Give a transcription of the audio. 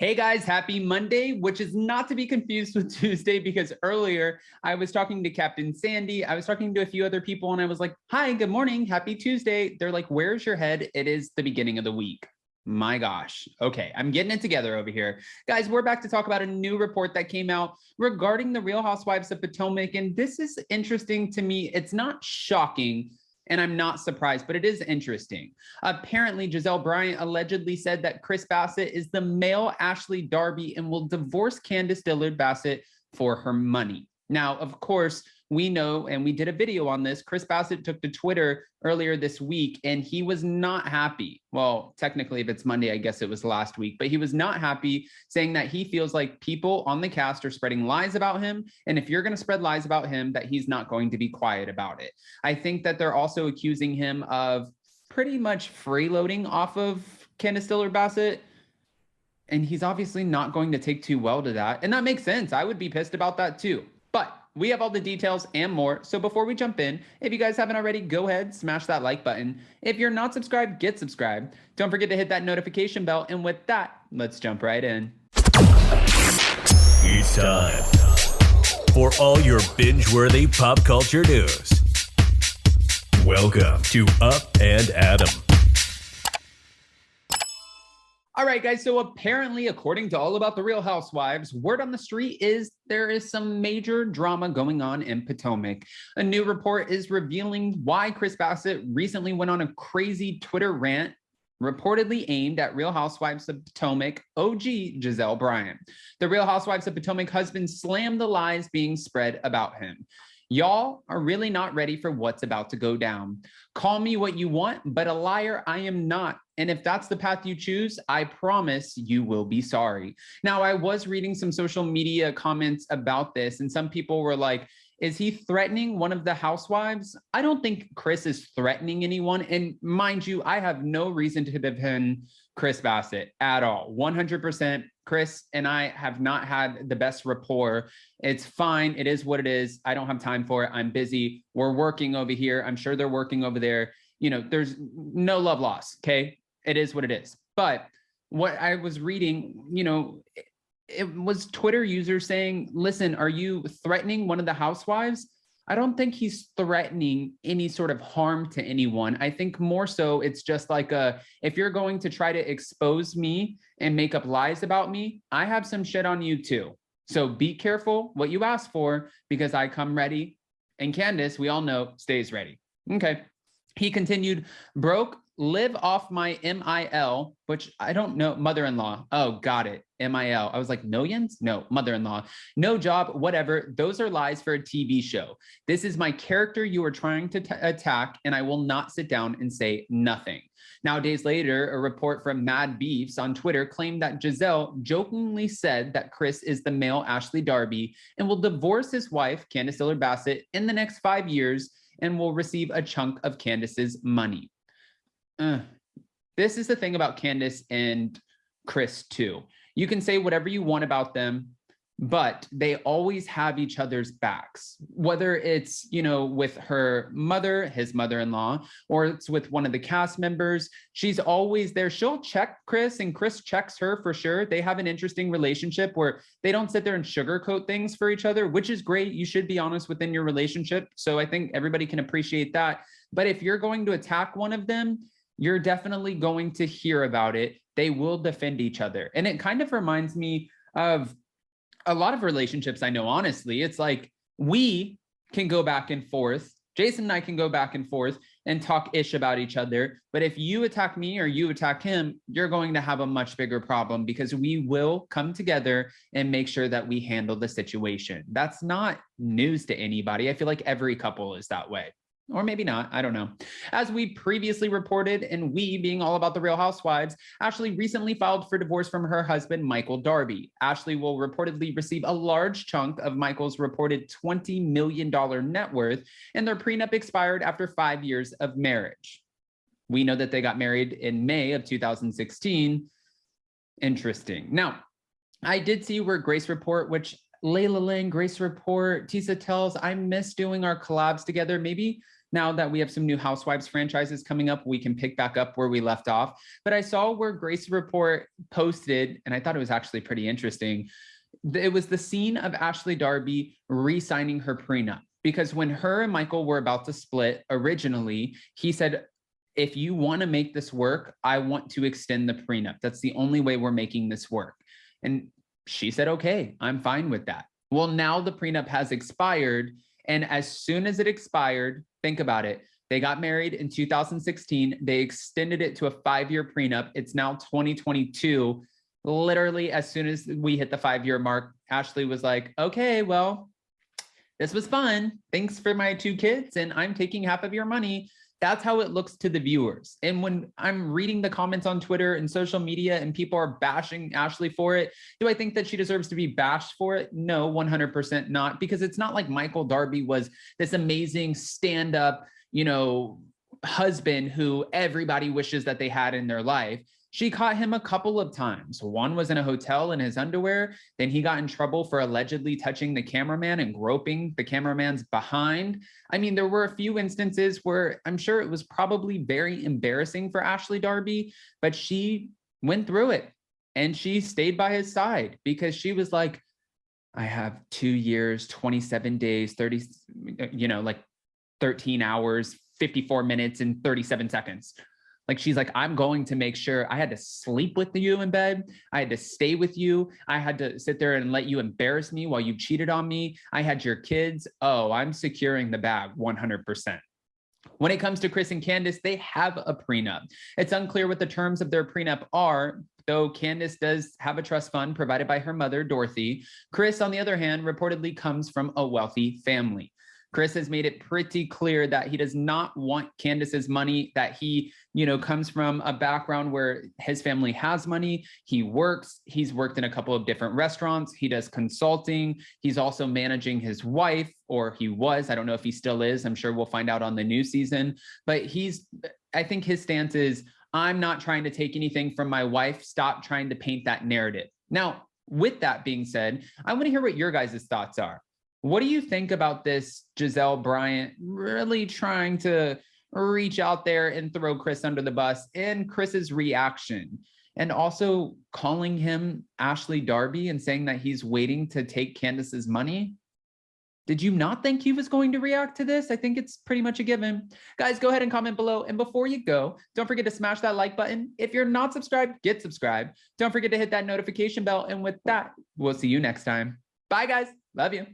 Hey guys, happy Monday, which is not to be confused with Tuesday because earlier I was talking to Captain Sandy. I was talking to a few other people and I was like, hi, good morning, happy Tuesday. They're like, where's your head? It is the beginning of the week. My gosh. Okay, I'm getting it together over here. Guys, we're back to talk about a new report that came out regarding the Real Housewives of Potomac. And this is interesting to me. It's not shocking. And I'm not surprised, but it is interesting. Apparently, Gizelle Bryant allegedly said that Chris Bassett is the male Ashley Darby and will divorce Candiace Bassett for her money. Now, of course, we know, and we did a video on this, Chris Bassett took to Twitter earlier this week, and he was not happy. Well, technically, if it's Monday, I guess it was last week, but he was not happy, saying that he feels like people on the cast are spreading lies about him. And if you're going to spread lies about him, that he's not going to be quiet about it. I think that they're also accusing him of pretty much freeloading off of Candiace Bassett. And he's obviously not going to take too well to that. And that makes sense. I would be pissed about that too. But we have all the details and more. So before we jump in, if you guys haven't already, go ahead, smash that like button. If you're not subscribed, get subscribed. Don't forget to hit that notification bell. And with that, let's jump right in. It's time for all your binge-worthy pop culture news. Welcome to Up and Adam. All right, guys, so apparently, according to All About the Real Housewives, word on the street is there is some major drama going on in Potomac. A new report is revealing why Chris Bassett recently went on a crazy Twitter rant, reportedly aimed at Real Housewives of Potomac OG Gizelle Bryant. The Real Housewives of Potomac husband slammed the lies being spread about him. Y'all are really not ready for what's about to go down. Call me what you want, but a liar I am not. And if that's the path you choose, I promise you will be sorry. Now, I was reading some social media comments about this, and some people were like, is he threatening one of the housewives? I don't think Chris is threatening anyone. And mind you, I have no reason to defend Chris Bassett at all. 100%. Chris and I have not had the best rapport. It's fine. It is what it is. I don't have time for it. I'm busy. We're working over here. I'm sure they're working over there. You know, there's no love lost. Okay. It is what it is. But what I was reading, you know, it was Twitter users saying, listen, are you threatening one of the housewives? I don't think he's threatening any sort of harm to anyone. I think more so it's just like if you're going to try to expose me and make up lies about me, I have some shit on you too. So be careful what you ask for because I come ready. And Candiace, we all know, stays ready. Okay. He continued, broke, live off my MIL, which I don't know, mother-in-law. Oh, got it. MIL. I was like, millions? No, mother-in-law. No job, whatever. Those are lies for a TV show. This is my character you are trying to attack, and I will not sit down and say nothing. Now, days later, a report from Mad Beefs on Twitter claimed that Gizelle jokingly said that Chris is the male Ashley Darby and will divorce his wife, Candiace Bassett, in the next 5 years and will receive a chunk of Candiace's money. This is the thing about Candiace and Chris too. You can say whatever you want about them, but they always have each other's backs, whether it's, you know, with her mother, his mother-in-law, or it's with one of the cast members. She's always there. She'll check Chris and Chris checks her for sure. They have an interesting relationship where they don't sit there and sugarcoat things for each other, which is great. You should be honest within your relationship. So I think everybody can appreciate that. But if you're going to attack one of them, you're definitely going to hear about it. They will defend each other. And it kind of reminds me of a lot of relationships I know, honestly. It's like we can go back and forth. Jason and I can go back and forth and talk ish about each other. But if you attack me or you attack him, you're going to have a much bigger problem because we will come together and make sure that we handle the situation. That's not news to anybody. I feel like every couple is that way. Or maybe not, I don't know. As we previously reported, and we being all about the Real Housewives, Ashley recently filed for divorce from her husband, Michael Darby. Ashley will reportedly receive a large chunk of Michael's reported $20 million net worth, and their prenup expired after 5 years of marriage. We know that they got married in May of 2016. Interesting. Now, I did see where Grace Report, which Layla Lang, Grace Report, Tisa Tells, I miss doing our collabs together. Maybe Now that we have some new Housewives franchises coming up, we can pick back up where we left off. But I saw where Grace Report posted, and I thought it was actually pretty interesting. It was the scene of Ashley Darby re-signing her prenup, because when her and Michael were about to split originally, he said, if you want to make this work, I want to extend the prenup. That's the only way we're making this work. And she said, okay, I'm fine with that. Well, now the prenup has expired. And as soon as it expired, think about it. They got married in 2016. They extended it to a 5-year prenup. It's now 2022. Literally, as soon as we hit the 5-year mark, Ashley was like, okay, well, this was fun. Thanks for my 2 kids. And I'm taking half of your money. That's how it looks to the viewers. And when I'm reading the comments on Twitter and social media and people are bashing Ashley for it, do I think that she deserves to be bashed for it? No, 100% not, because it's not like Michael Darby was this amazing stand-up, husband who everybody wishes that they had in their life. She caught him a couple of times. One was in a hotel in his underwear. Then he got in trouble for allegedly touching the cameraman and groping the cameraman's behind. I mean, there were a few instances where I'm sure it was probably very embarrassing for Ashley Darby, but she went through it and she stayed by his side because she was like, I have 2 years, 27 days, 30, 13 hours, 54 minutes and 37 seconds. Like, she's like, I'm going to make sure. I had to sleep with you in bed. I had to stay with you. I had to sit there and let you embarrass me while you cheated on me. I had your kids. Oh, I'm securing the bag 100%. When it comes to Chris and Candiace, they have a prenup. It's unclear what the terms of their prenup are, though Candiace does have a trust fund provided by her mother, Dorothy. Chris, on the other hand, reportedly comes from a wealthy family. Chris has made it pretty clear that he does not want Candiace's money, that he, comes from a background where his family has money. He works. He's worked in a couple of different restaurants. He does consulting. He's also managing his wife, or he was. I don't know if he still is. I'm sure we'll find out on the new season. But I think his stance is, I'm not trying to take anything from my wife. Stop trying to paint that narrative. Now, with that being said, I want to hear what your guys' thoughts are. What do you think about this Gizelle Bryant really trying to reach out there and throw Chris under the bus, and Chris's reaction, and also calling him Ashley Darby and saying that he's waiting to take Candiace's money? Did you not think he was going to react to this? I think it's pretty much a given. Guys, go ahead and comment below. And before you go, don't forget to smash that like button. If you're not subscribed, get subscribed. Don't forget to hit that notification bell. And with that, we'll see you next time. Bye, guys. Love you.